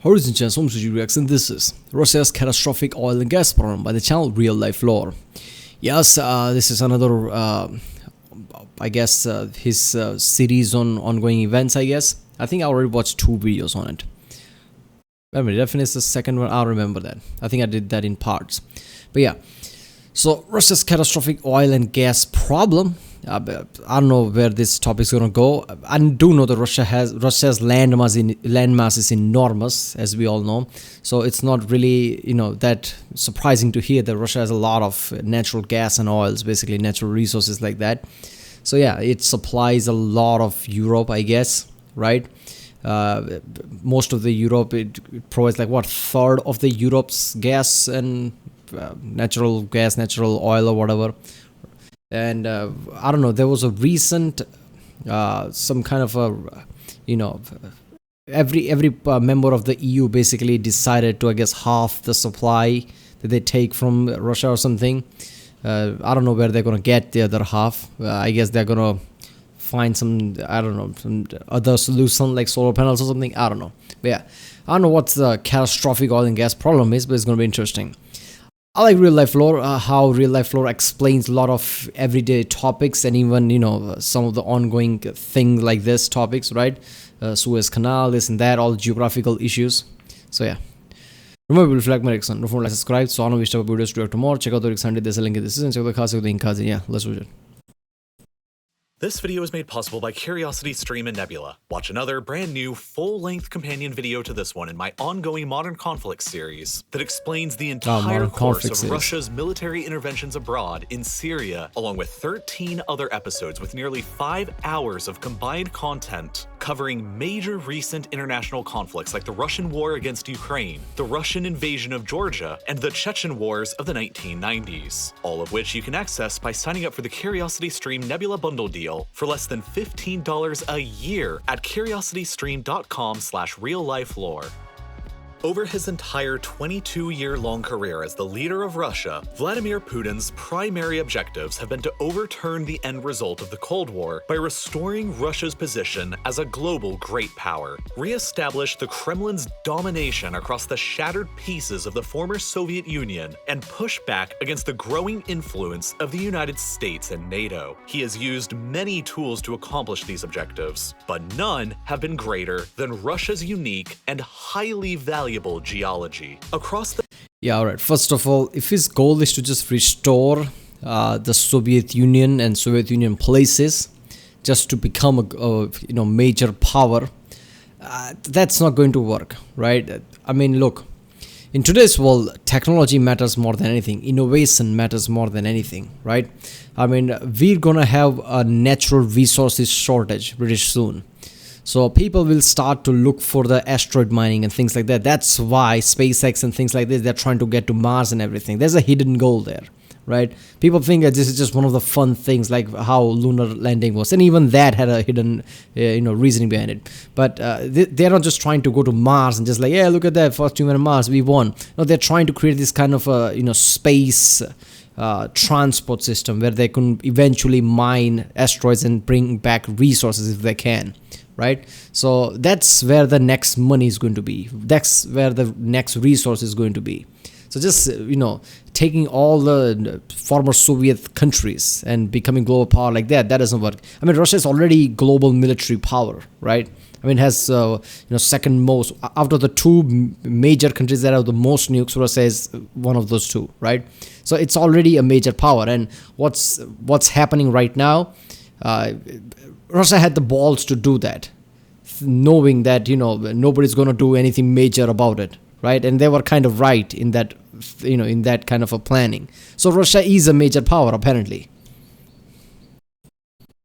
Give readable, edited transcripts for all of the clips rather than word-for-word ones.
Horizon Chance Home Studio Reaction. This is Russia's catastrophic oil and gas problem by the channel RealLifeLore. Yes, this is another, I guess, his series on ongoing events, I guess. I think I already watched 2 videos on it. Wait a minute, did I finish the second one? I don't remember that. I think I did that in parts. But yeah, so Russia's catastrophic oil and gas problem. I don't know where this topic is going to go. I do know that Russia's landmass is enormous, as we all know. So it's not really, that surprising to hear that Russia has a lot of natural gas and oils, basically natural resources like that. So yeah, it supplies a lot of Europe, I guess, right? Most of the Europe, it provides like what, third of the Europe's gas and natural gas, natural oil or whatever. And I don't know, there was a recent some kind of a every member of the EU basically decided to, I guess, half the supply that they take from Russia or something. I don't know where they're gonna get the other half. I guess they're gonna find some, I don't know, some other solution like solar panels or something. I don't know. But yeah, I don't know what the catastrophic oil and gas problem is, but it's gonna be interesting. I like RealLifeLore, how RealLifeLore explains a lot of everyday topics and even, some of the ongoing things like this topics, right? Suez Canal, this and that, all geographical issues. So yeah. Remember, reflect my reaction. Don't forget to subscribe. So I know we start videos to react to more. Check out the Sunday. There's a link in this and check out the link. Yeah, let's watch it. This video is made possible by Curiosity Stream and Nebula. Watch another brand new full-length companion video to this one in my ongoing Modern Conflict series that explains the entire course of Russia's military interventions abroad in Syria, along with 13 other episodes with nearly 5 hours of combined content covering major recent international conflicts like the Russian war against Ukraine, the Russian invasion of Georgia, and the Chechen wars of the 1990s, all of which you can access by signing up for the Curiosity Stream Nebula bundle deal for less than $15 a year at curiositystream.com/realliflore. Over his entire 22-year-long career as the leader of Russia, Vladimir Putin's primary objectives have been to overturn the end result of the Cold War by restoring Russia's position as a global great power, re-establish the Kremlin's domination across the shattered pieces of the former Soviet Union, and push back against the growing influence of the United States and NATO. He has used many tools to accomplish these objectives, but none have been greater than Russia's unique and highly valuable geology. Across the alright. First of all, if his goal is to just restore the Soviet Union and Soviet Union places, just to become a major power, that's not going to work, right? I mean, look, in today's world, technology matters more than anything. Innovation matters more than anything, right? I mean, we're gonna have a natural resources shortage pretty soon. So people will start to look for the asteroid mining and things like that. That's why SpaceX and things like this, they're trying to get to Mars and everything. There's a hidden goal there, right? People think that this is just one of the fun things, like how lunar landing was. And even that had a hidden, reasoning behind it. But they're not just trying to go to Mars and just like, yeah, look at that, first human on Mars, we won. No, they're trying to create this kind of, space transport system where they can eventually mine asteroids and bring back resources if they can. Right, so that's where the next money is going to be. That's where the next resource is going to be. So just taking all the former Soviet countries and becoming global power like that doesn't work. I mean, Russia is already global military power, right? I mean, it has second most out of the 2 major countries that have the most nukes. Russia is one of those 2, right? So it's already a major power. And what's happening right now? Russia had the balls to do that, knowing that nobody's going to do anything major about it, right? And they were kind of right in that, in that kind of a planning. So Russia is a major power apparently.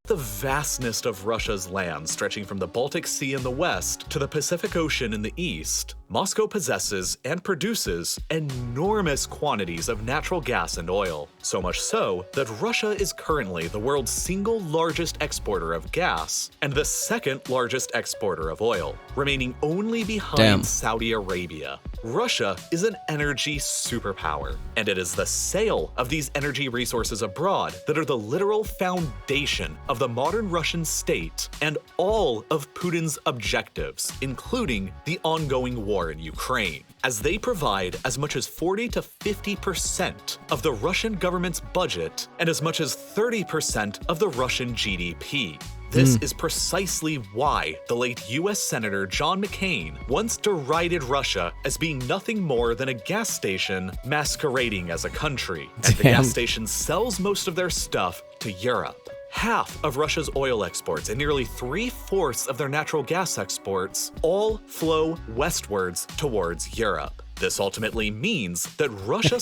The vastness of Russia's land, stretching from the Baltic Sea in the west to the Pacific Ocean in the east, Moscow possesses and produces enormous quantities of natural gas and oil. So much so that Russia is currently the world's single largest exporter of gas and the second largest exporter of oil, remaining only behind Saudi Arabia. Russia is an energy superpower, and it is the sale of these energy resources abroad that are the literal foundation of the modern Russian state and all of Putin's objectives, including the ongoing war war in Ukraine, as they provide as much as 40 to 50% of the Russian government's budget and as much as 30% of the Russian GDP. This is precisely why the late US Senator John McCain once derided Russia as being nothing more than a gas station masquerading as a country. And the gas station sells most of their stuff to Europe. Half of Russia's oil exports and nearly 3/4 of their natural gas exports all flow westwards towards Europe. This ultimately means that Russia...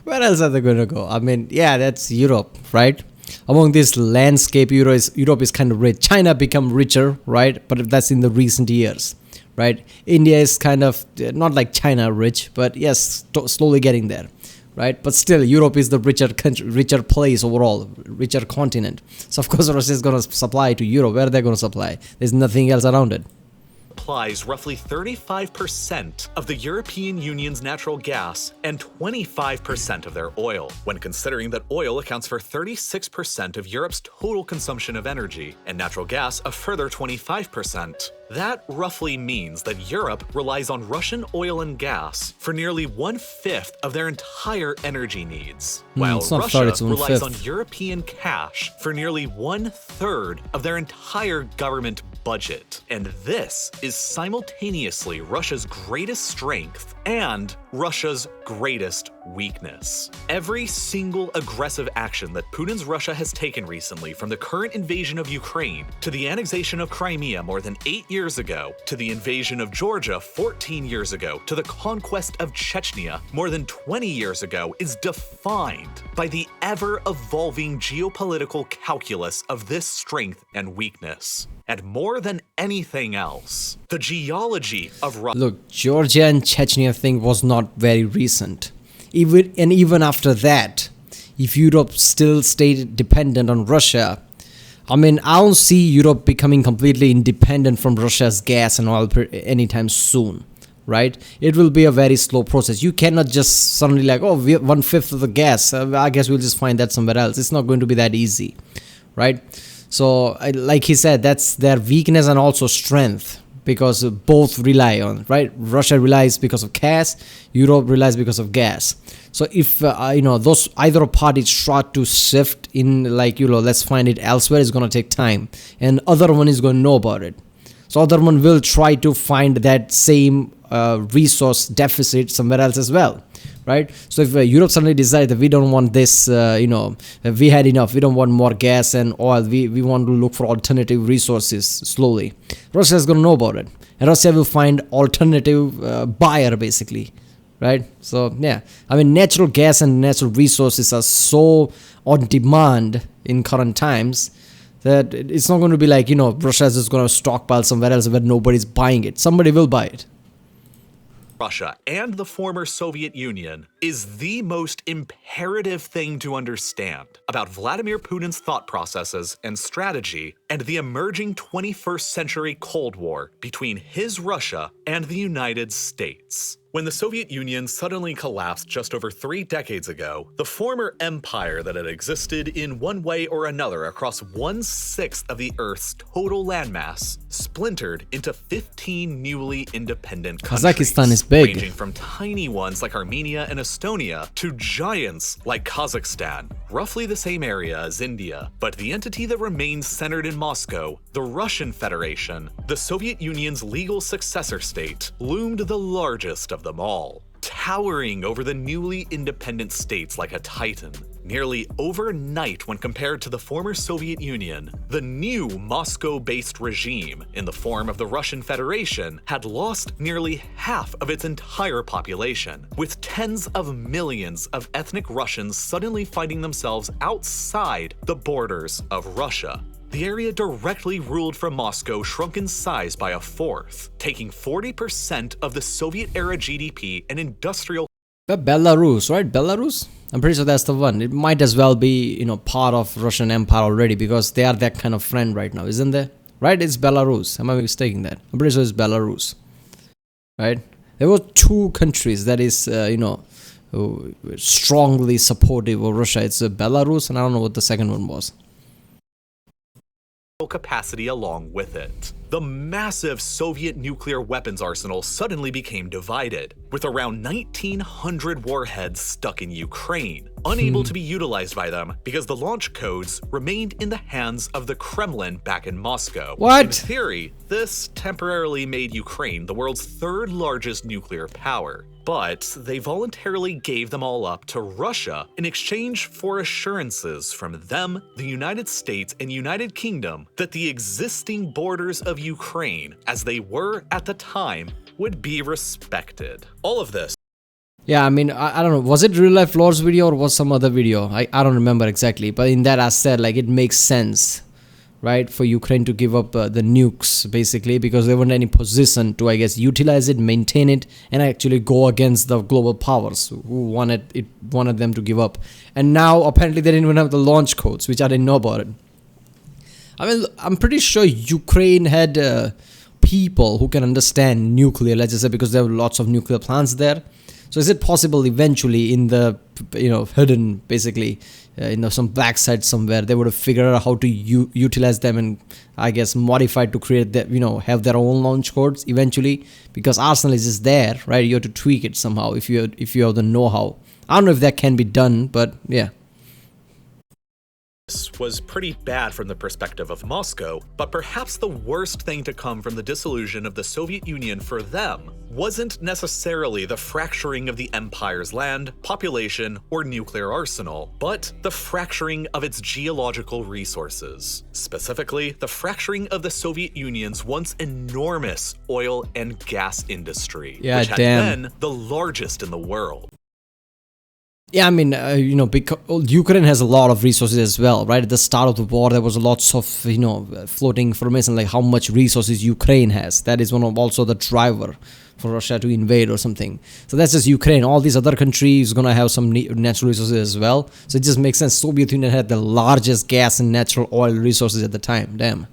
Where else are they going to go? I mean, yeah, that's Europe, right? Among this landscape, Europe is kind of rich. China become richer, right? But that's in the recent years, right? India is kind of not like China rich, but yes, slowly getting there, right? But still, Europe is the richer country, richer place overall, richer continent. So of course, Russia is going to supply to Europe. Where are they going to supply? There's nothing else around it. Supplies roughly 35% of the European Union's natural gas and 25% of their oil, when considering that oil accounts for 36% of Europe's total consumption of energy and natural gas a further 25%. That roughly means that Europe relies on Russian oil and gas for nearly 1/5 of their entire energy needs, while Russia relies on European cash for nearly 1/3 of their entire government budget. And this is simultaneously Russia's greatest strength and Russia's greatest weakness. Every single aggressive action that Putin's Russia has taken recently, from the current invasion of Ukraine to the annexation of Crimea more than 8 years ago, to the invasion of Georgia 14 years ago, to the conquest of Chechnya more than 20 years ago, is defined by the ever-evolving geopolitical calculus of this strength and weakness. And more than anything else, the geology of Russia... Look, Georgia and Chechnya thing was not very recent. Even after that, if Europe still stayed dependent on Russia, I mean, I don't see Europe becoming completely independent from Russia's gas and oil anytime soon, right? It will be a very slow process. You cannot just suddenly like, oh, 1/5 of the gas, I guess we'll just find that somewhere else. It's not going to be that easy, right? So, like he said, that's their weakness and also strength, because both rely on, right? Russia relies because of gas, Europe relies because of gas. So if those either party try to shift in, like, let's find it elsewhere, it's going to take time, and other one is going to know about it. So other one will try to find that same resource deficit somewhere else as well, right? So if Europe suddenly decides that we don't want this, we had enough, we don't want more gas and oil, we want to look for alternative resources slowly, Russia is going to know about it, and Russia will find alternative buyer basically, right? So yeah, I mean, natural gas and natural resources are so on demand in current times that it's not going to be like, Russia is just going to stockpile somewhere else where nobody's buying it. Somebody will buy it. Russia and the former Soviet Union is the most imperative thing to understand about Vladimir Putin's thought processes and strategy and the emerging 21st century Cold War between his Russia and the United States. When the Soviet Union suddenly collapsed just over 3 decades ago, the former empire that had existed in one way or another across 1/6 of the Earth's total landmass splintered into 15 newly independent countries. Kazakhstan is big. Ranging from tiny ones like Armenia and Estonia to giants like Kazakhstan, roughly the same area as India. But the entity that remains centered in Moscow, the Russian Federation, the Soviet Union's legal successor state, loomed the largest of them all, towering over the newly independent states like a titan. Nearly overnight, when compared to the former Soviet Union, the new Moscow-based regime, in the form of the Russian Federation, had lost nearly half of its entire population, with tens of millions of ethnic Russians suddenly finding themselves outside the borders of Russia. The area directly ruled from Moscow shrunk in size by 1/4, taking 40% of the Soviet-era GDP and industrial... But Belarus, right? Belarus? I'm pretty sure that's the one. It might as well be, part of Russian Empire already, because they are that kind of friend right now, isn't there? Right? It's Belarus. Am I mistaking that? I'm pretty sure it's Belarus. Right? There were 2 countries that is, strongly supportive of Russia. It's Belarus, and I don't know what the second one was. capacity along with it. the massive Soviet nuclear weapons arsenal suddenly became divided, with around 1,900 warheads stuck in Ukraine, unable to be utilized by them because the launch codes remained in the hands of the Kremlin back in Moscow. What? In theory, this temporarily made Ukraine the world's third largest nuclear power. But they voluntarily gave them all up to Russia in exchange for assurances from them, the United States, and United Kingdom that the existing borders of Ukraine, as they were at the time, would be respected. All of this. Yeah, I mean, I don't know. Was it RealLifeLore's video or was some other video? I don't remember exactly. But in that, I said, like, it makes sense, right, for Ukraine to give up the nukes, basically, because they weren't in any position to, I guess, utilize it, maintain it, and actually go against the global powers who wanted them to give up. And now, apparently, they didn't even have the launch codes, which I didn't know about it. I mean, I'm pretty sure Ukraine had people who can understand nuclear, let's just say, because there were lots of nuclear plants there. So is it possible eventually in the, hidden, basically, some black site somewhere, they would have figured out how to utilize them and, I guess, modify to create that, have their own launch codes eventually, because arsenal is just there, right? You have to tweak it somehow if you have the know-how. I don't know if that can be done, but yeah. Was pretty bad from the perspective of Moscow, but perhaps the worst thing to come from the dissolution of the Soviet Union for them wasn't necessarily the fracturing of the empire's land, population, or nuclear arsenal, but the fracturing of its geological resources. Specifically, the fracturing of the Soviet Union's once enormous oil and gas industry, which had been the largest in the world. Yeah, I mean, because Ukraine has a lot of resources as well, right? At the start of the war, there was lots of, floating information like how much resources Ukraine has. That is one of also the driver for Russia to invade or something. So that's just Ukraine. All these other countries are going to have some natural resources as well. So it just makes sense. Soviet Union had the largest gas and natural oil resources at the time. Damn.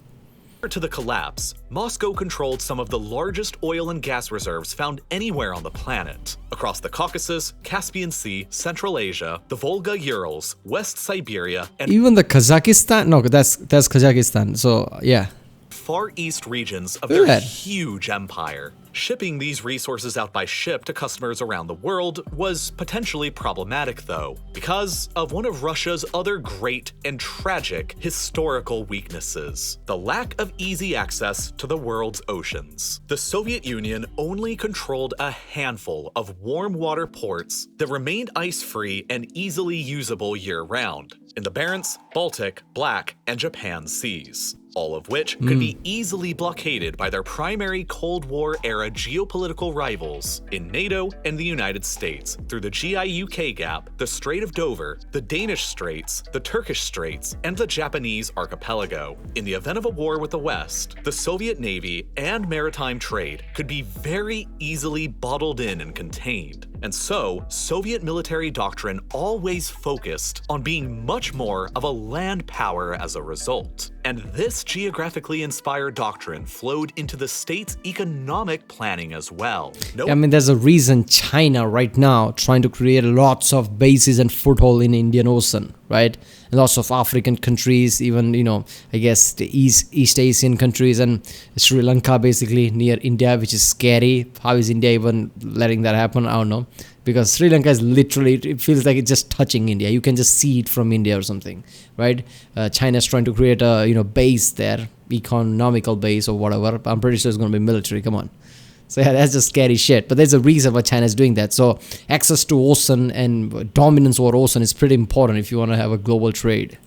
Prior to the collapse, Moscow controlled some of the largest oil and gas reserves found anywhere on the planet. Across the Caucasus, Caspian Sea, Central Asia, the Volga-Urals, West Siberia, and even the Kazakhstan? No, that's Kazakhstan. So, yeah. Far East regions of their huge empire. Shipping these resources out by ship to customers around the world was potentially problematic, though, because of one of Russia's other great and tragic historical weaknesses: the lack of easy access to the world's oceans. The Soviet Union only controlled a handful of warm water ports that remained ice-free and easily usable year-round in the Barents, Baltic, Black, and Japan seas, all of which could be easily blockaded by their primary Cold War-era geopolitical rivals in NATO and the United States through the GI-UK Gap, the Strait of Dover, the Danish Straits, the Turkish Straits, and the Japanese archipelago. In the event of a war with the West, the Soviet Navy and maritime trade could be very easily bottled in and contained. And so, Soviet military doctrine always focused on being much more of a land power as a result. And this geographically inspired doctrine flowed into the state's economic planning as well. I mean, there's a reason China right now trying to create lots of bases and foothold in Indian Ocean, right? And lots of African countries, even, I guess the East Asian countries and Sri Lanka basically near India, which is scary. How is India even letting that happen? I don't know. Because Sri Lanka is literally, it feels like it's just touching India. You can just see it from India or something, right? China's trying to create a, base there, economical base or whatever. I'm pretty sure it's going to be military. Come on. So yeah, that's just scary shit. But there's a reason why China is doing that. So access to ocean and dominance over ocean is pretty important if you want to have a global trade.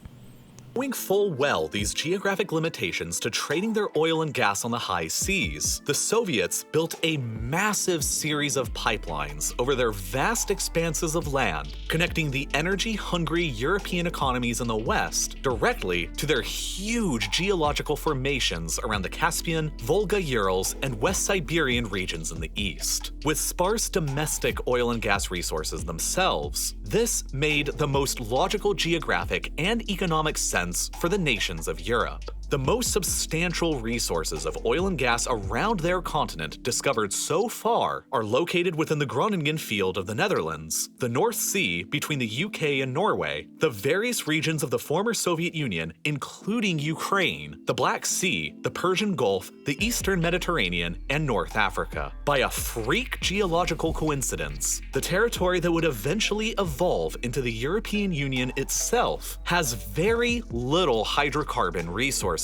Knowing full well these geographic limitations to trading their oil and gas on the high seas, the Soviets built a massive series of pipelines over their vast expanses of land, connecting the energy-hungry European economies in the West directly to their huge geological formations around the Caspian, Volga-Urals, and West Siberian regions in the East. With sparse domestic oil and gas resources themselves, this made the most logical geographic and economic sense for the nations of Europe. The most substantial resources of oil and gas around their continent discovered so far are located within the Groningen field of the Netherlands, the North Sea between the UK and Norway, the various regions of the former Soviet Union, including Ukraine, the Black Sea, the Persian Gulf, the Eastern Mediterranean, and North Africa. By a freak geological coincidence, the territory that would eventually evolve into the European Union itself has very little hydrocarbon resources.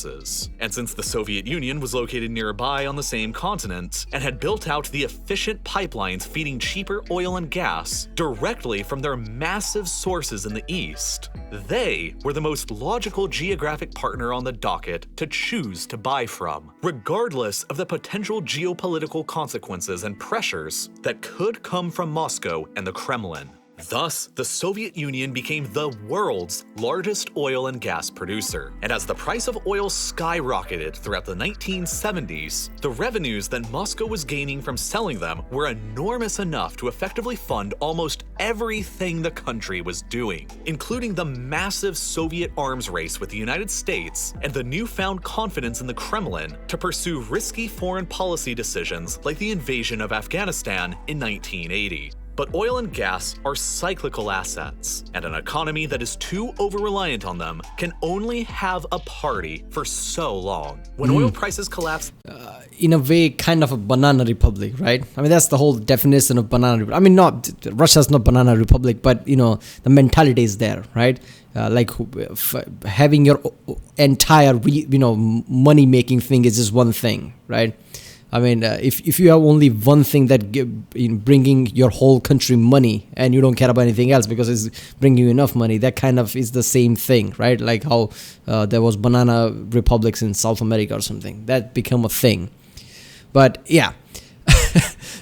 And since the Soviet Union was located nearby on the same continent and had built out the efficient pipelines feeding cheaper oil and gas directly from their massive sources in the east, they were the most logical geographic partner on the docket to choose to buy from, regardless of the potential geopolitical consequences and pressures that could come from Moscow and the Kremlin. Thus, the Soviet Union became the world's largest oil and gas producer. And as the price of oil skyrocketed throughout the 1970s, the revenues that Moscow was gaining from selling them were enormous enough to effectively fund almost everything the country was doing, including the massive Soviet arms race with the United States and the newfound confidence in the Kremlin to pursue risky foreign policy decisions like the invasion of Afghanistan in 1980. But oil and gas are cyclical assets, and an economy that is too over-reliant on them can only have a party for so long. When oil prices collapse, in a way, kind of a banana republic, right? I mean, that's the whole definition of banana republic. I mean, not Russia's not banana republic, but you know, the mentality is there, right? Having your entire money-making thing is just one thing, right? I mean, if you have only one thing that bringing your whole country money and you don't care about anything else because it's bringing you enough money, that kind of is the same thing, right? Like how there was banana republics in South America or something. That became a thing. But yeah,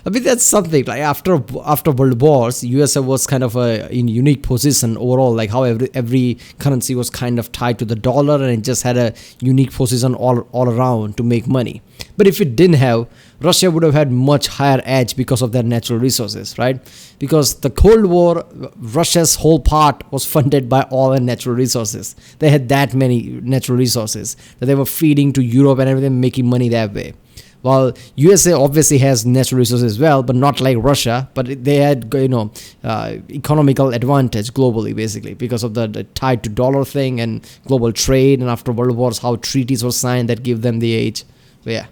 I mean, that's something. Like after World Wars, USA was kind of in unique position overall, like how every currency was kind of tied to the dollar and it just had a unique position all around to make money. But if it didn't have, Russia would have had much higher edge because of their natural resources, right? Because the Cold War, Russia's whole part was funded by oil and natural resources. They had that many natural resources that they were feeding to Europe and everything, making money that way. While USA obviously has natural resources as well, but not like Russia, but they had, economical advantage globally, basically, because of the tied to dollar thing and global trade, and after World Wars, how treaties were signed that give them the edge. But yeah.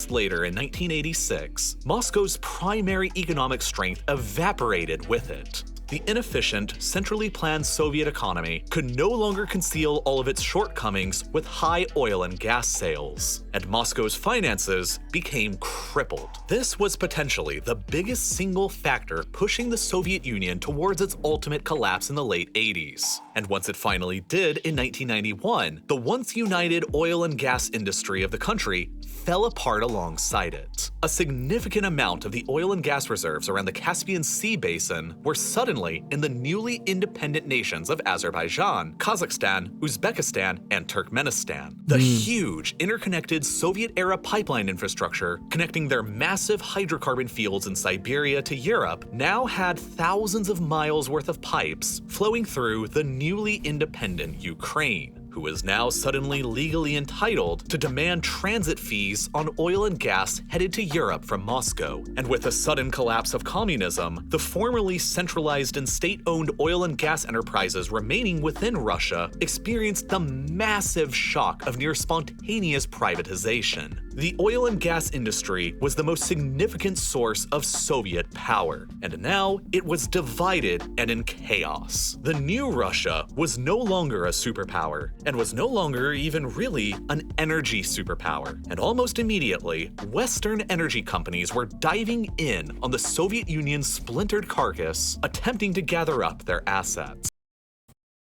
Later in 1986, Moscow's primary economic strength evaporated with it. The inefficient, centrally planned Soviet economy could no longer conceal all of its shortcomings with high oil and gas sales, and Moscow's finances became crippled. This was potentially the biggest single factor pushing the Soviet Union towards its ultimate collapse in the late 80s. And once it finally did in 1991, the once united oil and gas industry of the country fell apart alongside it. A significant amount of the oil and gas reserves around the Caspian Sea basin were suddenly in the newly independent nations of Azerbaijan, Kazakhstan, Uzbekistan, and Turkmenistan. The huge interconnected Soviet-era pipeline infrastructure connecting their massive hydrocarbon fields in Siberia to Europe now had thousands of miles worth of pipes flowing through the newly independent Ukraine, who is now suddenly legally entitled to demand transit fees on oil and gas headed to Europe from Moscow. And with the sudden collapse of communism, the formerly centralized and state-owned oil and gas enterprises remaining within Russia experienced the massive shock of near spontaneous privatization. The oil and gas industry was the most significant source of Soviet power, and now it was divided and in chaos. The new Russia was no longer a superpower, and was no longer even really an energy superpower. And almost immediately, Western energy companies were diving in on the Soviet Union's splintered carcass, attempting to gather up their assets.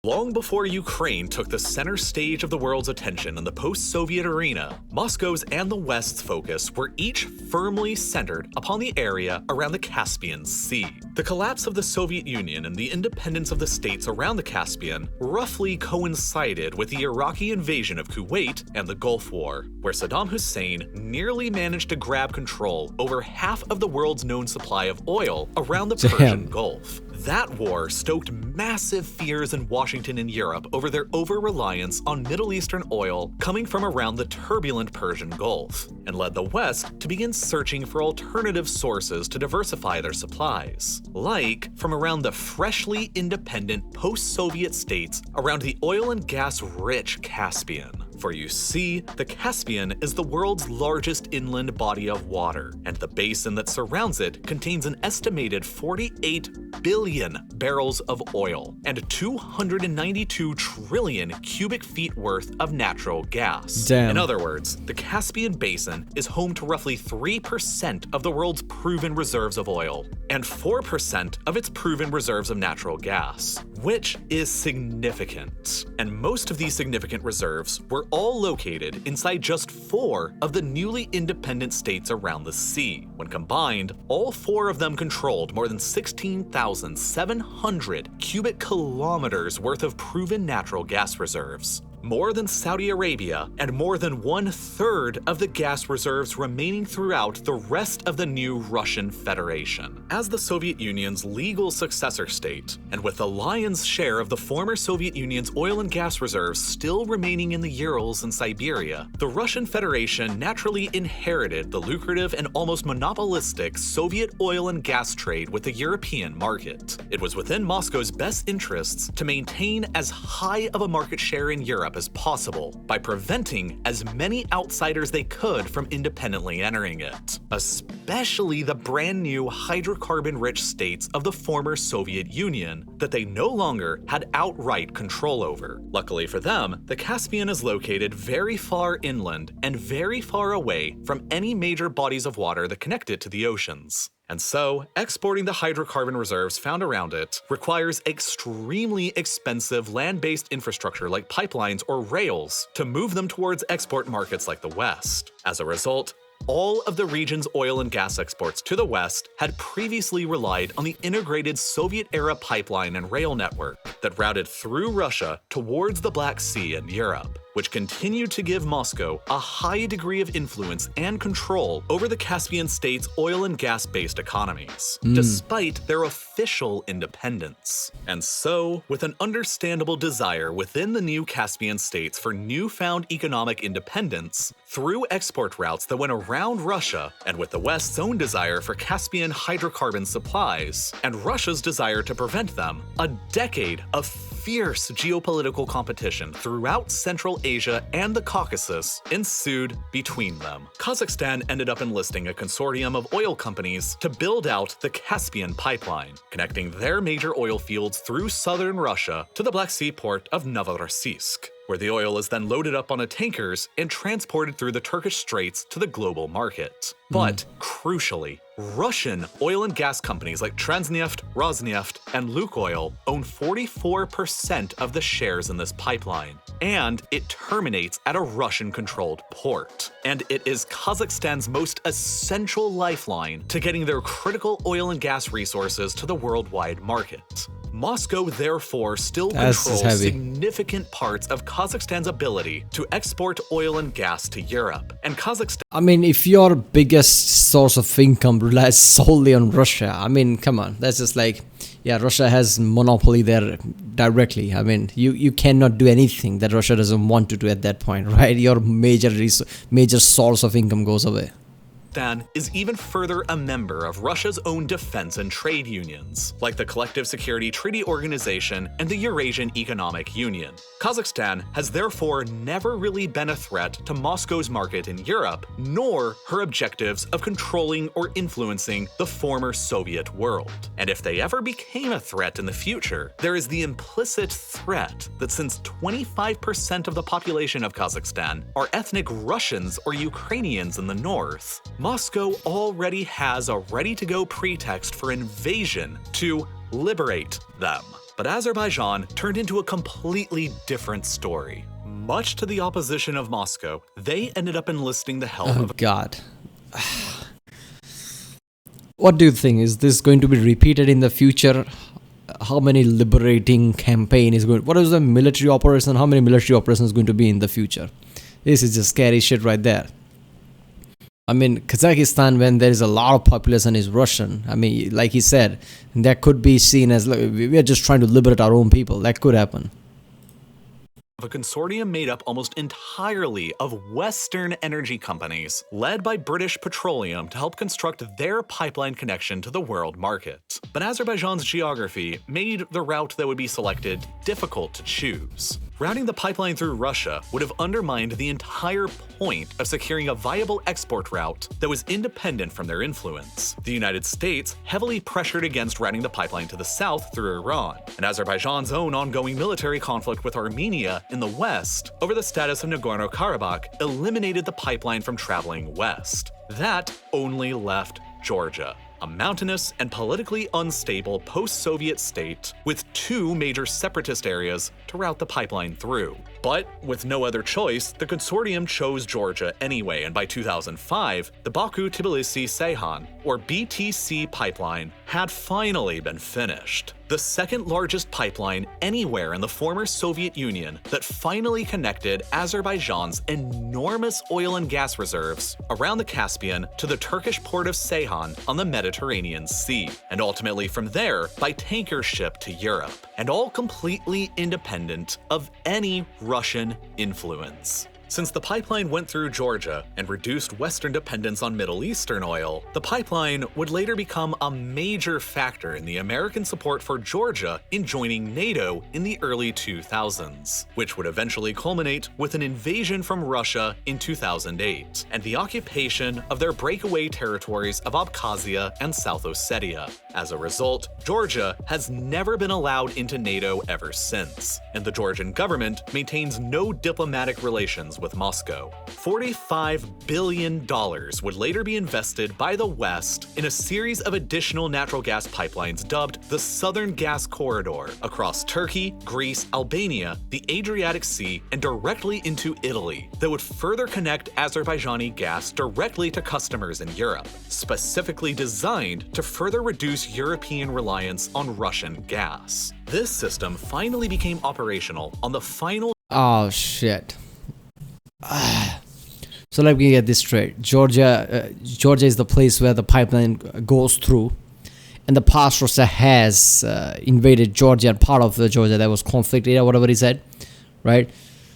Long before Ukraine took the center stage of the world's attention in the post-Soviet arena, Moscow's and the West's focus were each firmly centered upon the area around the Caspian Sea. The collapse of the Soviet Union and the independence of the states around the Caspian roughly coincided with the Iraqi invasion of Kuwait and the Gulf War, where Saddam Hussein nearly managed to grab control over half of the world's known supply of oil around the Persian Gulf. That war stoked massive fears in Washington and Europe over their over-reliance on Middle Eastern oil coming from around the turbulent Persian Gulf, and led the West to begin searching for alternative sources to diversify their supplies, like from around the freshly independent post-Soviet states around the oil and gas-rich Caspian. For you see, the Caspian is the world's largest inland body of water, and the basin that surrounds it contains an estimated 48 billion barrels of oil and 292 trillion cubic feet worth of natural gas. Damn. In other words, the Caspian Basin is home to roughly 3% of the world's proven reserves of oil and 4% of its proven reserves of natural gas, which is significant. And most of these significant reserves were all located inside just 4 of the newly independent states around the sea. When combined, all 4 of them controlled more than 16,700 cubic kilometers worth of proven natural gas reserves, more than Saudi Arabia, and more than 1/3 of the gas reserves remaining throughout the rest of the new Russian Federation. As the Soviet Union's legal successor state, and with the lion's share of the former Soviet Union's oil and gas reserves still remaining in the Urals and Siberia, the Russian Federation naturally inherited the lucrative and almost monopolistic Soviet oil and gas trade with the European market. It was within Moscow's best interests to maintain as high of a market share in Europe as possible by preventing as many outsiders they could from independently entering it, especially the brand new hydrocarbon-rich states of the former Soviet Union that they no longer had outright control over. Luckily for them, the Caspian is located very far inland and very far away from any major bodies of water that connect it to the oceans. And so, exporting the hydrocarbon reserves found around it requires extremely expensive land-based infrastructure like pipelines or rails to move them towards export markets like the West. As a result, all of the region's oil and gas exports to the West had previously relied on the integrated Soviet-era pipeline and rail network that routed through Russia towards the Black Sea and Europe, which continued to give Moscow a high degree of influence and control over the Caspian state's oil and gas-based economies, despite their official independence. And so, with an understandable desire within the new Caspian states for newfound economic independence, through export routes that went around Russia, and with the West's own desire for Caspian hydrocarbon supplies, and Russia's desire to prevent them, a decade of fierce geopolitical competition throughout Central Asia and the Caucasus ensued between them. Kazakhstan ended up enlisting a consortium of oil companies to build out the Caspian pipeline, connecting their major oil fields through southern Russia to the Black Sea port of Novorossiysk, where the oil is then loaded up onto tankers and transported through the Turkish Straits to the global market. But, crucially, Russian oil and gas companies like Transneft, Rosneft, and Lukoil own 44% of the shares in this pipeline, and it terminates at a Russian-controlled port. And it is Kazakhstan's most essential lifeline to getting their critical oil and gas resources to the worldwide market. Moscow therefore still controls significant parts of Kazakhstan's ability to export oil and gas to Europe. And Kazakhstan... I mean, if your biggest source of income relies solely on Russia, I mean, come on, that's just like, yeah, Russia has monopoly there directly. I mean, you cannot do anything that Russia doesn't want to do at that point, right? Your major source of income goes away. Kazakhstan is even further a member of Russia's own defense and trade unions, like the Collective Security Treaty Organization and the Eurasian Economic Union. Kazakhstan has therefore never really been a threat to Moscow's market in Europe, nor her objectives of controlling or influencing the former Soviet world. And if they ever became a threat in the future, there is the implicit threat that since 25% of the population of Kazakhstan are ethnic Russians or Ukrainians in the north, Moscow already has a ready-to-go pretext for invasion to liberate them. But Azerbaijan turned into a completely different story. Much to the opposition of Moscow, they ended up enlisting the help of... God. What do you think? Is this going to be repeated in the future? How many liberating campaign is going... What is the military operation? How many military operations going to be in the future? This is just scary shit right there. I mean, Kazakhstan, when there is a lot of population, is Russian. I mean, like he said, that could be seen as like, we are just trying to liberate our own people. That could happen. A consortium made up almost entirely of Western energy companies, led by British Petroleum to help construct their pipeline connection to the world market. But Azerbaijan's geography made the route that would be selected difficult to choose. Routing the pipeline through Russia would have undermined the entire point of securing a viable export route that was independent from their influence. The United States heavily pressured against routing the pipeline to the south through Iran, and Azerbaijan's own ongoing military conflict with Armenia in the west over the status of Nagorno-Karabakh eliminated the pipeline from traveling west. That only left Georgia, a mountainous and politically unstable post-Soviet state with two major separatist areas to route the pipeline through. But with no other choice, the consortium chose Georgia anyway, and by 2005, the Baku-Tbilisi-Ceyhan, or BTC pipeline, had finally been finished. The second largest pipeline anywhere in the former Soviet Union that finally connected Azerbaijan's enormous oil and gas reserves around the Caspian to the Turkish port of Ceyhan on the Mediterranean Sea, and ultimately from there by tanker ship to Europe, and all completely independent of any Russian influence. Since the pipeline went through Georgia and reduced Western dependence on Middle Eastern oil, the pipeline would later become a major factor in the American support for Georgia in joining NATO in the early 2000s, which would eventually culminate with an invasion from Russia in 2008 and the occupation of their breakaway territories of Abkhazia and South Ossetia. As a result, Georgia has never been allowed into NATO ever since, and the Georgian government maintains no diplomatic relations with Moscow. $45 billion would later be invested by the West in a series of additional natural gas pipelines dubbed the Southern Gas Corridor across Turkey, Greece, Albania, the Adriatic Sea, and directly into Italy that would further connect Azerbaijani gas directly to customers in Europe, specifically designed to further reduce European reliance on Russian gas. This system finally became operational on the final— Oh shit. So let me get this straight. Georgia is the place where the pipeline goes through, and the past Russia has invaded Georgia, and part of the Georgia that was conflict area, whatever he said, right?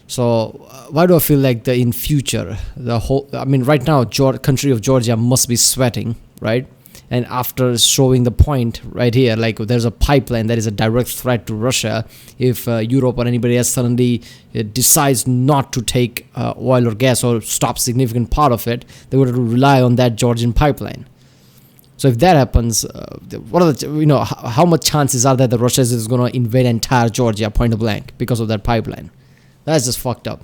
So why do I feel like in future right now country of Georgia must be sweating, right? And after showing the point right here, like there's a pipeline that is a direct threat to Russia. If Europe or anybody else suddenly decides not to take oil or gas or stop significant part of it, they would rely on that Georgian pipeline. So if that happens, what are the, how much chances are there that Russia is going to invade entire Georgia point blank because of that pipeline? That's just fucked up.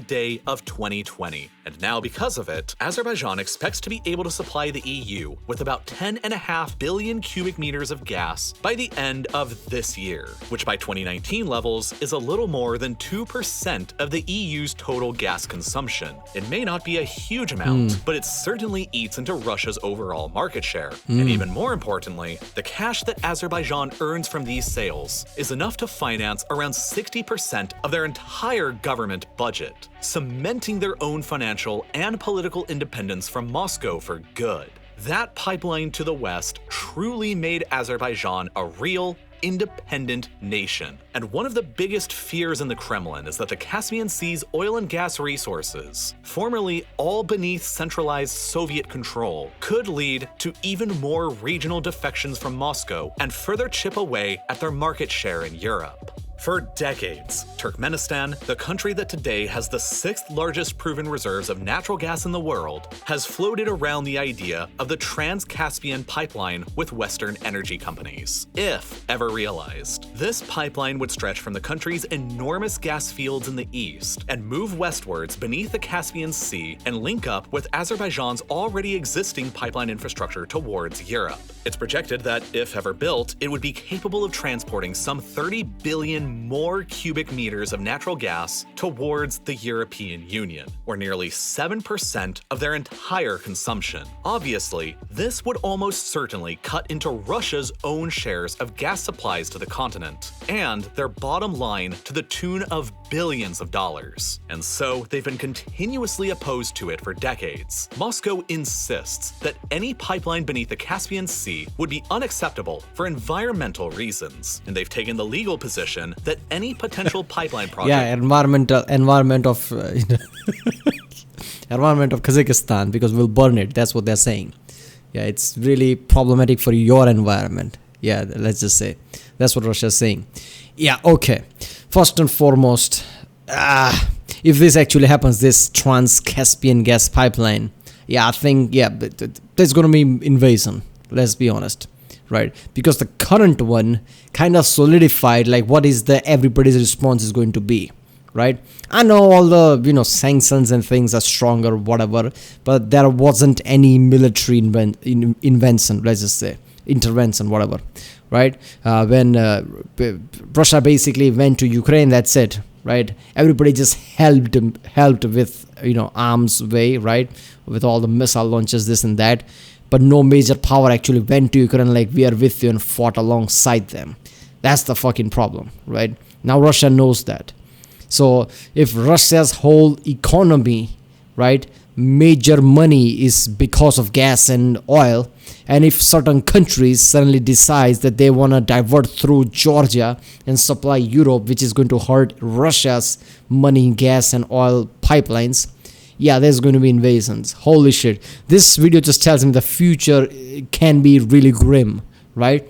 Day of 2020, and now because of it, Azerbaijan expects to be able to supply the EU with about 10.5 billion cubic meters of gas by the end of this year, which by 2019 levels is a little more than 2% of the EU's total gas consumption. It may not be a huge amount, but it certainly eats into Russia's overall market share. And even more importantly, the cash that Azerbaijan earns from these sales is enough to finance around 60% of their entire government budget, cementing their own financial and political independence from Moscow for good. That pipeline to the west truly made Azerbaijan a real, independent nation. And one of the biggest fears in the Kremlin is that the Caspian Sea's oil and gas resources, formerly all beneath centralized Soviet control, could lead to even more regional defections from Moscow and further chip away at their market share in Europe. For decades, Turkmenistan, the country that today has the 6th largest proven reserves of natural gas in the world, has floated around the idea of the Trans-Caspian pipeline with Western energy companies, if ever realized. This pipeline would stretch from the country's enormous gas fields in the east and move westwards beneath the Caspian Sea and link up with Azerbaijan's already existing pipeline infrastructure towards Europe. It's projected that, if ever built, it would be capable of transporting some 30 billion more cubic meters of natural gas towards the European Union, or nearly 7% of their entire consumption. Obviously, this would almost certainly cut into Russia's own shares of gas supplies to the continent, and their bottom line to the tune of billions of dollars. And so, they've been continuously opposed to it for decades. Moscow insists that any pipeline beneath the Caspian Sea would be unacceptable for environmental reasons, and they've taken the legal position that any potential pipeline project... Yeah, environment of environment of Kazakhstan, because we'll burn it. That's what they're saying. Yeah, it's really problematic for your environment. Yeah, let's just say that's what Russia's saying. Yeah, okay. First and foremost, if this actually happens, this Trans-Caspian gas pipeline, yeah, I think, yeah, there's going to be invasion. Let's be honest, right? Because the current one kind of solidified like what is the everybody's response is going to be, right? I know all the sanctions and things are stronger, whatever, but there wasn't any military invention, let's just say intervention, whatever, right? When Russia basically went to Ukraine, that's it, right? Everybody just helped with arms way, right? With all the missile launches, this and that. But no major power actually went to Ukraine like we are with you and fought alongside them. That's the fucking problem, right? Now Russia knows that. So if Russia's whole economy, right, major money is because of gas and oil, and if certain countries suddenly decides that they want to divert through Georgia and supply Europe, which is going to hurt Russia's money, gas and oil pipelines, yeah, there's going to be invasions. Holy shit. This video just tells me the future can be really grim, right?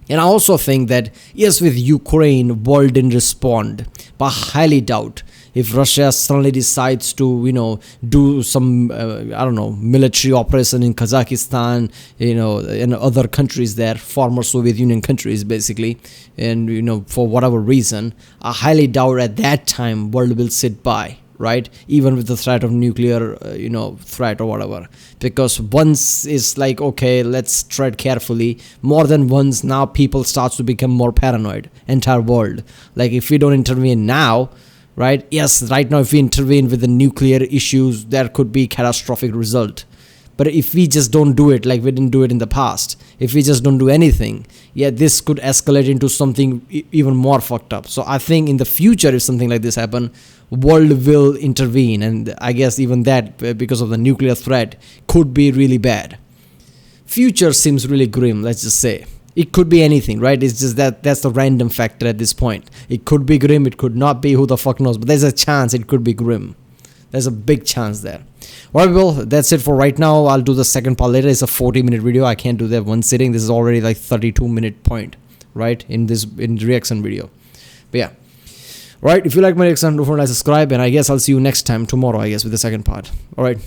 And I also think that, yes, with Ukraine, world didn't respond. But I highly doubt if Russia suddenly decides to, do some, military operation in Kazakhstan, and other countries there, former Soviet Union countries, basically. And, for whatever reason, I highly doubt at that time world will sit by. Right, even with the threat of nuclear, threat or whatever, because once it's like, okay, let's tread carefully. More than once, now people start to become more paranoid. Entire world, like if we don't intervene now, right? Yes, right now if we intervene with the nuclear issues, there could be catastrophic result. But if we just don't do it, like we didn't do it in the past, if we just don't do anything, yeah, this could escalate into something even more fucked up. So I think in the future, if something like this happen, world will intervene, and I guess even that, because of the nuclear threat, could be really bad. Future seems really grim, let's just say. It could be anything, right? It's just that's the random factor at this point. It could be grim, it could not be, who the fuck knows, but there's a chance it could be grim. There's a big chance there. Alright, well, that's it for right now. I'll do the second part later. It's a 40-minute video. I can't do that one sitting. This is already like 32-minute point, right? In reaction video. But yeah. Alright, if you like my reaction, don't forget to subscribe, and I guess I'll see you next time tomorrow, I guess, with the second part. Alright.